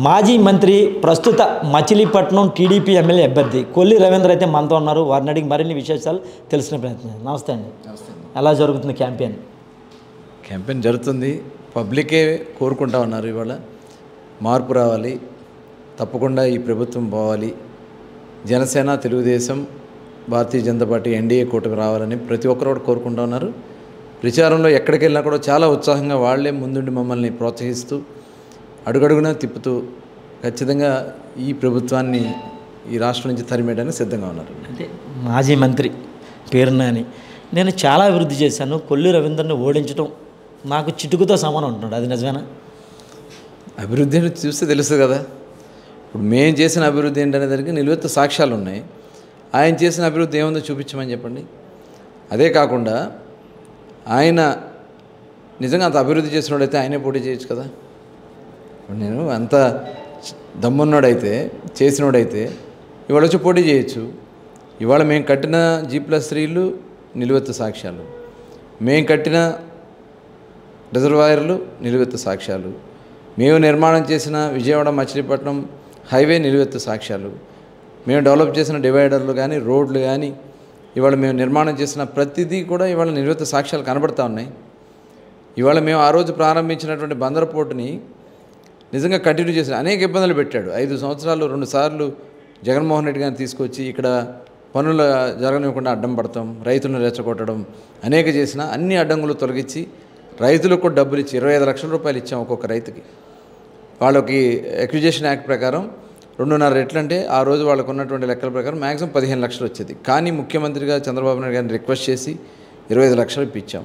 మాజీ మంత్రి ప్రస్తుత మచిలీపట్నం టీడీపీ ఎమ్మెల్యే అభ్యర్థి కొల్లి రవీంద్ర అయితే మనతో ఉన్నారు. వారిని అడిగి మరిన్ని విశేషాలు తెలిసిన ప్రయత్నం. నమస్తే అండి. ఎలా జరుగుతుంది క్యాంపెయిన్? క్యాంపెయిన్ జరుగుతుంది. పబ్లికే కోరుకుంటా ఉన్నారు. ఇవాళ మార్పు రావాలి, తప్పకుండా ఈ ప్రభుత్వం పోవాలి, జనసేన, తెలుగుదేశం, భారతీయ జనతా పార్టీ, ఎన్డీఏ కూటమి రావాలని ప్రతి ఒక్కరు కూడా కోరుకుంటా ఉన్నారు. ప్రచారంలో ఎక్కడికి వెళ్ళినా కూడా చాలా ఉత్సాహంగా వాళ్లే ముందుండి మమ్మల్ని ప్రోత్సహిస్తూ అడుగడుగునా తిప్పుతూ ఖచ్చితంగా ఈ ప్రభుత్వాన్ని ఈ రాష్ట్రం నుంచి తరిమేయడానికి సిద్ధంగా ఉన్నారు. అంటే మాజీ మంత్రి పేరునాని నేను చాలా అభివృద్ధి చేశాను, కొల్లి రవీంద్రని ఓడించడం నాకు చిటుకుతో సమానం ఉంటున్నాడు, అది నిజమేనా? అభివృద్ధి చూస్తే తెలుస్తుంది కదా. ఇప్పుడు మేము చేసిన అభివృద్ధి ఏంటనే దానికి నిలువెత్తు సాక్ష్యాలు ఉన్నాయి. ఆయన చేసిన అభివృద్ధి ఏముందో చూపించమని చెప్పండి. అదే కాకుండా ఆయన నిజంగా అంత అభివృద్ధి చేసినోడైతే ఆయనే పోటీ చేయొచ్చు కదా. నేను అంత దమ్మున్నోడైతే, చేసినోడైతే ఇవాళ వచ్చి పోటీ చేయొచ్చు. ఇవాళ మేము కట్టిన G+3 నిలువెత్తు సాక్ష్యాలు, మేము కట్టిన రిజర్వాయర్లు నిలువెత్తు సాక్ష్యాలు, మేము నిర్మాణం చేసిన విజయవాడ మచిలీపట్నం హైవే నిలువెత్తు సాక్ష్యాలు, మేము డెవలప్ చేసిన డివైడర్లు కానీ, రోడ్లు కానీ, ఇవాళ మేము నిర్మాణం చేసిన ప్రతిదీ కూడా ఇవాళ నిలువెత్తు సాక్ష్యాలు కనబడతా ఉన్నాయి. ఇవాళ మేము ఆ రోజు ప్రారంభించినటువంటి బందర్ పోర్టుని నిజంగా కంటిన్యూ చేసిన అనేక ఇబ్బందులు పెట్టాడు. 5 సంవత్సరాలు 2 సార్లు జగన్మోహన్ రెడ్డి గారిని తీసుకొచ్చి ఇక్కడ పనులు జరగనివ్వకుండా అడ్డం పడతాం, రైతులను రెచ్చగొట్టడం అనేక చేసిన అన్ని అడ్డంకులు తొలగించి రైతులకు కూడా డబ్బులు ఇచ్చి 25 లక్షల రూపాయలు ఇచ్చాం ఒక్కొక్క రైతుకి. వాళ్ళకి అక్విజిషన్ యాక్ట్ ప్రకారం 2.5 రెట్లు, అంటే ఆ రోజు వాళ్ళకు ఉన్నటువంటి లెక్కల ప్రకారం మ్యాక్సిమం 15 లక్షలు వచ్చేది. కానీ ముఖ్యమంత్రిగా చంద్రబాబు నాయుడు గారిని రిక్వెస్ట్ చేసి 25 లక్షలు ఇప్పించాం.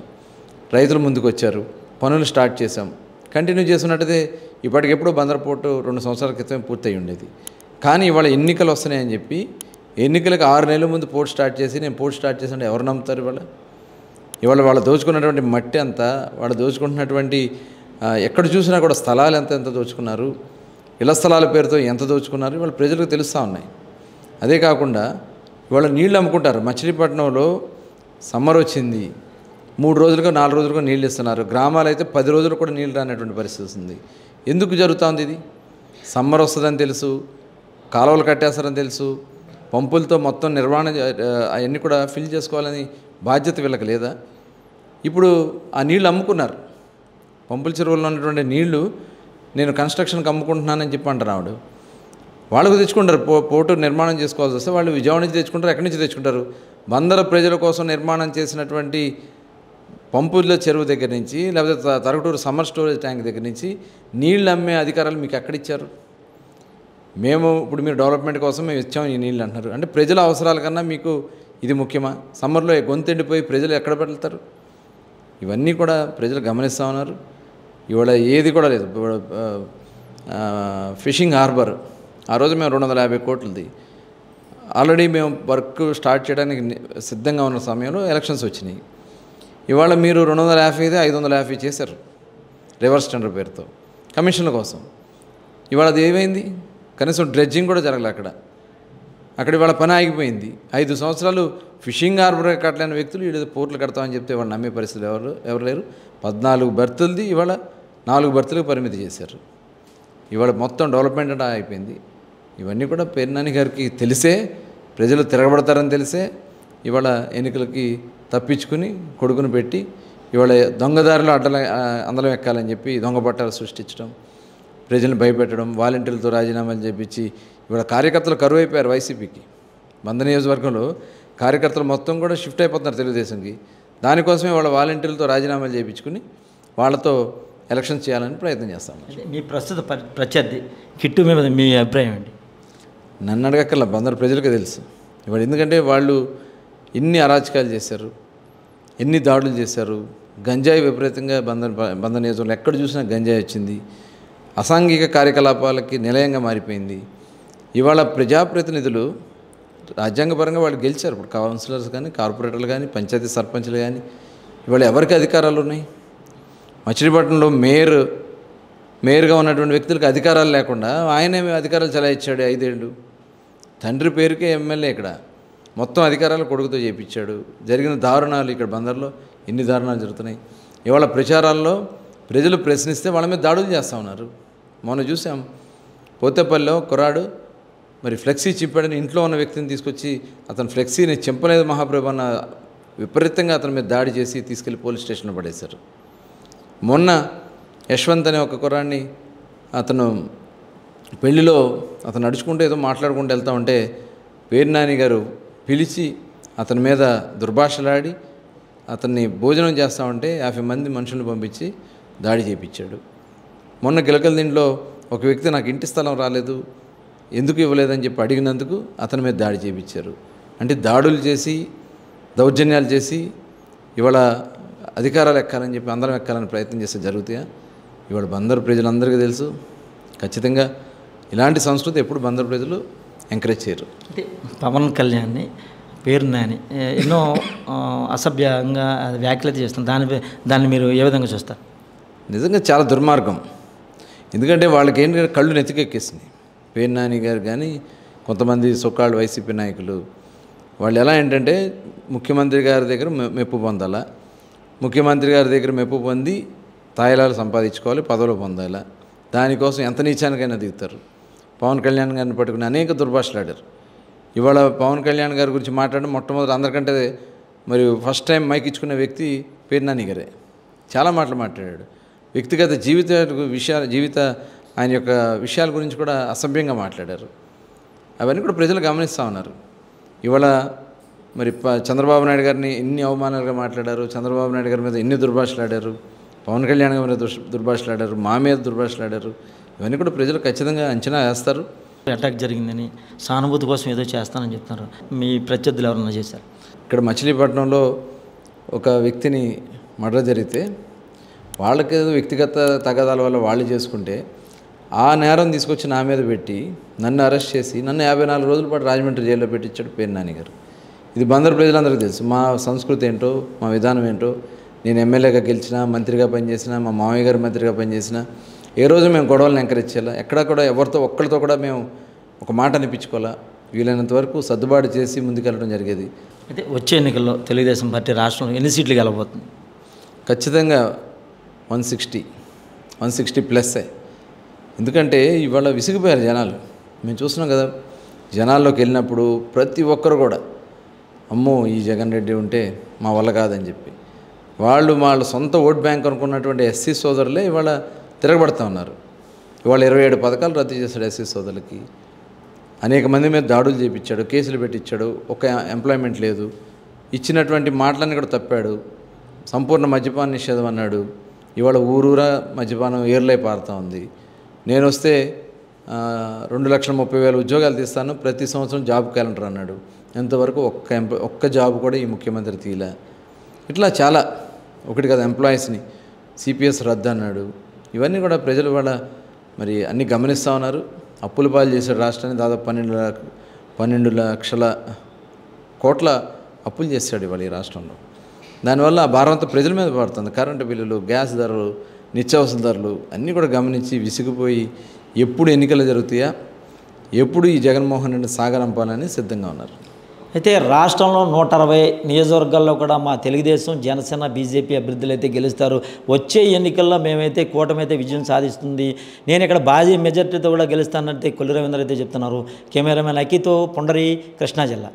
రైతులు ముందుకు వచ్చారు, పనులు స్టార్ట్ చేశాం. కంటిన్యూ చేస్తున్నట్టయితే ఇప్పటికెప్పుడు బందర్ పోర్టు 2 సంవత్సరాల క్రితం పూర్తయి ఉండేది. కానీ ఇవాళ ఎన్నికలు వస్తున్నాయని చెప్పి ఎన్నికలకు 6 నెలల ముందు పోర్ట్ స్టార్ట్ చేసి నేను పోర్ట్ స్టార్ట్ చేసి ఎవరు నమ్ముతారు? ఇవాళ వాళ్ళు దోచుకున్నటువంటి మట్టి అంతా, వాళ్ళు దోచుకుంటున్నటువంటి ఎక్కడ చూసినా కూడా స్థలాలు ఎంత దోచుకున్నారు, ఇళ్ల స్థలాల పేరుతో ఎంత దోచుకున్నారు ఇవాళ ప్రజలకు తెలుస్తూ ఉన్నాయి. అదే కాకుండా ఇవాళ నీళ్ళు అమ్ముకుంటారు. మచిలీపట్నంలో సమ్మర్ వచ్చింది, 3 రోజులుగా 4 రోజులుగా నీళ్ళు ఇస్తున్నారు. గ్రామాలు అయితే 10 రోజులు కూడా నీళ్ళు రానటువంటి పరిస్థితి ఉంది. ఎందుకు జరుగుతుంది ఇది? సమ్మర్ వస్తుందని తెలుసు, కాలువలు కట్టేస్తారని తెలుసు, పంపులతో మొత్తం నిర్వహణ అవన్నీ కూడా ఫిల్ చేసుకోవాలని బాధ్యత వీళ్ళకి లేదా? ఇప్పుడు ఆ నీళ్ళు అమ్ముకున్నారు. పంపుల చెరువుల్లో ఉన్నటువంటి నీళ్లు నేను కన్స్ట్రక్షన్కి అమ్ముకుంటున్నానని చెప్పి అంటారు ఆవిడ. వాళ్ళకు తెచ్చుకుంటారు. పోర్టు నిర్మాణం చేసుకోవాల్సి వస్తే వాళ్ళు విజయవాడ నుంచి తెచ్చుకుంటారు. ఎక్కడి నుంచి తెచ్చుకుంటారు? బందర ప్రజల కోసం నిర్మాణం చేసినటువంటి పంపుల చెరువు దగ్గర నుంచి, లేకపోతే తరగటూరు సమ్మర్ స్టోరేజ్ ట్యాంక్ దగ్గర నుంచి నీళ్ళు అమ్మే అధికారాలు మీకు ఎక్కడిచ్చారు? ఇప్పుడు మీరు డెవలప్మెంట్ కోసం మేము ఇచ్చాం ఈ నీళ్ళు అంటున్నారు. అంటే ప్రజల అవసరాల కన్నా మీకు ఇది ముఖ్యమా? సమ్మర్లో గొంతెండిపోయి ప్రజలు ఎక్కడ పెడతారు? ఇవన్నీ కూడా ప్రజలు గమనిస్తూ ఉన్నారు. ఇవాళ ఏది కూడా లేదు. ఫిషింగ్ హార్బర్ ఆ రోజు మేము 250 కోట్లది ఆల్రెడీ మేము వర్క్ స్టార్ట్ చేయడానికి సిద్ధంగా ఉన్న సమయంలో ఎలక్షన్స్ వచ్చినాయి. ఇవాళ మీరు 250 550 చేశారు రివర్స్ టెండర్ పేరుతో కమిషన్ల కోసం. ఇవాళ అది ఏమైంది? కనీసం డ్రెడ్జింగ్ కూడా జరగలే అక్కడ ఇవాళ పని ఆగిపోయింది. 5 సంవత్సరాలు ఫిషింగ్ హార్బర్ కట్టలేని వ్యక్తులు వీళ్ళు పోర్టులు కడతామని చెప్తే వాళ్ళు నమ్మే పరిస్థితులు ఎవరు లేరు. 14 బర్తులది ఇవాళ 4 బర్తులకు పరిమితి చేశారు. ఇవాళ మొత్తం డెవలప్మెంట్ అంటే అయిపోయింది. ఇవన్నీ కూడా పేర్నాని గారికి తెలిసే, ప్రజలు తిరగబడతారని తెలిసే ఇవాళ ఎన్నికలకి తప్పించుకుని కొడుకును పెట్టి ఇవాళ దొంగదారిలో అందలం ఎక్కాలని చెప్పి దొంగ పట్టాలు సృష్టించడం, ప్రజలను భయపెట్టడం, వాలంటీర్లతో రాజీనామాలు చేపించి ఇవాళ కార్యకర్తలు కరువు అయిపోయారు వైసీపీకి. బంద నియోజకవర్గంలో కార్యకర్తలు మొత్తం కూడా షిఫ్ట్ అయిపోతున్నారు తెలుగుదేశంకి. దానికోసమే వాళ్ళ వాలంటీర్లతో రాజీనామాలు చేయించుకుని వాళ్ళతో ఎలక్షన్ చేయాలని ప్రయత్నం చేస్తాం. మీ ప్రస్తుత ప్రత్యర్థి కిట్టు మీద మీ అభిప్రాయం ఏంటి? నన్ను అడగక్కర్లా, బందరు ప్రజలకు తెలుసు ఇవాళ. ఎందుకంటే వాళ్ళు ఎన్ని అరాచకాలు చేశారు, ఎన్ని దాడులు చేశారు. గంజాయి విపరీతంగా బంద నియోజకవర్గంలో ఎక్కడ చూసినా గంజాయి వచ్చింది. అసాంఘిక కార్యకలాపాలకి నిలయంగా మారిపోయింది. ఇవాళ ప్రజాప్రతినిధులు రాజ్యాంగపరంగా వాళ్ళు గెలిచారు. ఇప్పుడు కౌన్సిలర్స్ కానీ, కార్పొరేటర్లు కానీ, పంచాయతీ సర్పంచ్లు కానీ ఇవాళ ఎవరికి అధికారాలు ఉన్నాయి? మచిలీపట్నంలో మేయర్గా ఉన్నటువంటి వ్యక్తులకు అధికారాలు లేకుండా ఆయనే అధికారాలు చలాయించాడు 5 ఏళ్ళు. తండ్రి పేరుకే ఎమ్మెల్యే ఇక్కడ మొత్తం అధికారాలు కొడుకుతో చేయించాడు. జరిగిన దారుణాలు ఇక్కడ బందర్లో ఎన్ని దారుణాలు జరుగుతున్నాయి. ఇవాళ ప్రచారాల్లో ప్రజలు ప్రశ్నిస్తే వాళ్ళ మీద దాడులు చేస్తూ ఉన్నారు. మొన్న చూసాం పోతేపల్లిలో కుర్రాడు మరి ఫ్లెక్సీ చింపాడని ఇంట్లో ఉన్న వ్యక్తిని తీసుకొచ్చి అతను ఫ్లెక్సీని చింపలేదు మహాప్రభు అన్న విపరీతంగా అతని మీద దాడి చేసి తీసుకెళ్లి పోలీస్ స్టేషన్లో పడేశారు. మొన్న యశ్వంత్ అనే ఒక కుర్రాడిని అతను పెళ్లిలో అతను నడుచుకుంటూ ఏదో మాట్లాడుకుంటూ వెళ్తూ ఉంటే పేరు నాని గారు పిలిచి అతని మీద దుర్భాషలాడి అతన్ని భోజనం చేస్తూ ఉంటే 50 మంది మనుషులను పంపించి దాడి చేయించాడు. మొన్న గిలకల దీంట్లో ఒక వ్యక్తి నాకు ఇంటి స్థలం రాలేదు, ఎందుకు ఇవ్వలేదని చెప్పి అడిగినందుకు అతని మీద దాడి చేయించారు. అంటే దాడులు చేసి దౌర్జన్యాలు చేసి ఇవాళ అధికారాలు ఎక్కాలని చెప్పి అందరం ఎక్కాలని ప్రయత్నం చేస్తే జరుగుతాయా? ఇవాళ బందరు ప్రజలందరికీ తెలుసు, ఖచ్చితంగా ఇలాంటి సంస్కృతి ఎప్పుడు బందరు ప్రజలు ఎంకరేజ్ చేయరు. అంటే పవన్ కళ్యాణ్ని పేరు నాని ఎన్నో అసభ్యంగా వ్యాఖ్యలు చేస్తాం, దాన్ని మీరు ఏ విధంగా చూస్తారు? నిజంగా చాలా దుర్మార్గం. ఎందుకంటే వాళ్ళకి ఏంటంటే కళ్ళు నెత్తికెక్కేసినాయి. పేరు నాని గారు కానీ కొంతమంది సొక్కాళ్ళు వైసీపీ నాయకులు వాళ్ళు ఎలా ఏంటంటే ముఖ్యమంత్రి గారి దగ్గర మెప్పు పొందాలా, ముఖ్యమంత్రి గారి దగ్గర మెప్పు పొంది తాయిలాలు సంపాదించుకోవాలి, పదవులు పొందాలా, దానికోసం ఎంత నీచానికైనా దిగుతారు. పవన్ కళ్యాణ్ గారిని పట్టుకుని అనేక దుర్భాషలాడారు. ఇవాళ పవన్ కళ్యాణ్ గారి గురించి మాట్లాడడం మొట్టమొదటి అందరికంటే మరి ఫస్ట్ టైం మైక్ ఇచ్చుకున్న వ్యక్తి పేరు నాని గారే. చాలా మాటలు మాట్లాడాడు. వ్యక్తిగత జీవిత ఆయన యొక్క విషయాల గురించి కూడా అసభ్యంగా మాట్లాడారు. అవన్నీ కూడా ప్రజలు గమనిస్తూ ఉన్నారు. ఇవాళ మరి చంద్రబాబు నాయుడు గారిని ఎన్ని అవమానాలుగా మాట్లాడారు, చంద్రబాబు నాయుడు గారి మీద ఎన్ని దుర్భాషలాడారు, పవన్ కళ్యాణ్ గారి మీద దుర్భాషలాడారు, మా మీద దుర్భాషలాడారు. ఇవన్నీ కూడా ప్రజలు ఖచ్చితంగా అంచనా వేస్తారు. అటాక్ జరిగిందని సానుభూతి కోసం ఏదో చేస్తానని చెప్తున్నారు. మీ ప్రత్యర్థులు ఎవరన్నా చేశారు? ఇక్కడ మచిలీపట్నంలో ఒక వ్యక్తిని మర్డర్ జరిగితే వాళ్ళకి వ్యక్తిగత తగాదాల వల్ల వాళ్ళు చేసుకుంటే ఆ నేరం తీసుకొచ్చి నా మీద పెట్టి నన్ను అరెస్ట్ చేసి నన్ను 54 రోజుల పాటు రాజమండ్రి జైల్లో పెట్టించాడు పేరు నాని గారు. ఇది బందరు ప్రజలందరికీ తెలుసు. మా సంస్కృతి ఏంటో, మా విధానం ఏంటో. నేను ఎమ్మెల్యేగా గెలిచినా, మంత్రిగా పనిచేసినా, మా మామయ్య గారు మంత్రిగా పనిచేసినా ఏ రోజు మేము గొడవలను ఎంకరేజ్ చేయాలా, ఎక్కడా కూడా ఎవరితో ఒక్కరితో కూడా మేము ఒక మాట అనిపించుకోవాలా, వీలైనంత వరకు సర్దుబాటు చేసి ముందుకెళ్ళడం జరిగేది. అయితే వచ్చే ఎన్నికల్లో తెలుగుదేశం పార్టీ రాష్ట్రంలో ఎన్ని సీట్లు గెలవబోతుంది? ఖచ్చితంగా 160 ప్లస్సే. ఎందుకంటే ఇవాళ విసిగిపోయారు జనాలు. మేము చూస్తున్నాం కదా, జనాల్లోకి వెళ్ళినప్పుడు ప్రతి ఒక్కరు కూడా అమ్మో ఈ జగన్ రెడ్డి ఉంటే మా వల్ల కాదని చెప్పి వాళ్ళ సొంత ఓట్ బ్యాంక్ అనుకున్నటువంటి ఎస్సీ సోదరులే ఇవాళ తిరగబడుతూ ఉన్నారు. ఇవాళ 27 పథకాలు రద్దు చేశాడు ఎస్సీ సోదరులకి. అనేక మంది మీద దాడులు చేయించాడు, కేసులు పెట్టించాడు, ఒక ఎంప్లాయ్మెంట్ లేదు, ఇచ్చినటువంటి మాటలన్నీ కూడా తప్పాడు, సంపూర్ణ మద్యపాన నిషేధం అన్నాడు. ఇవాళ ఊరూరా మద్యపానం ఏర్లై పారుతూ ఉంది. నేను వస్తే 2,30,000 ఉద్యోగాలు తీస్తాను, ప్రతి సంవత్సరం జాబ్ క్యాలెండర్ అన్నాడు. ఎంతవరకు ఒక్క జాబ్ కూడా ఈ ముఖ్యమంత్రి తీయలే. ఇట్లా చాలా ఒకటి కదా, ఎంప్లాయీస్ని సిపిఎస్ రద్దు అన్నాడు. ఇవన్నీ కూడా ప్రజలు వాళ్ళ మరి అన్నీ గమనిస్తూ ఉన్నారు. అప్పుల పాలు చేశాడు రాష్ట్రాన్ని. దాదాపు 12 లక్షల కోట్ల అప్పులు చేశాడు ఇవాళ ఈ రాష్ట్రంలో. దానివల్ల ఆ భారం అంతా ప్రజల మీద పడుతుంది. కరెంటు బిల్లులు, గ్యాస్ ధరలు, నిత్యావసర ధరలు అన్నీ కూడా గమనించి విసిగిపోయి ఎప్పుడు ఎన్నికలు జరుగుతాయా, ఎప్పుడు ఈ జగన్మోహన్ రెడ్డి సాగరంపాలని సిద్ధంగా ఉన్నారు. అయితే రాష్ట్రంలో 160 నియోజకవర్గాల్లో కూడా మా తెలుగుదేశం, జనసేన, బీజేపీ అభ్యర్థులు అయితే గెలుస్తారు. వచ్చే ఎన్నికల్లో మేమైతే కూటమి అయితే విజయం సాధిస్తుంది, నేను ఇక్కడ భారీ మెజార్టీతో కూడా గెలుస్తానంటే కొల్లి రవీంద్ర అయితే చెప్తున్నారు. కెమెరామెన్ అకితో పొండరి, కృష్ణా జిల్లా.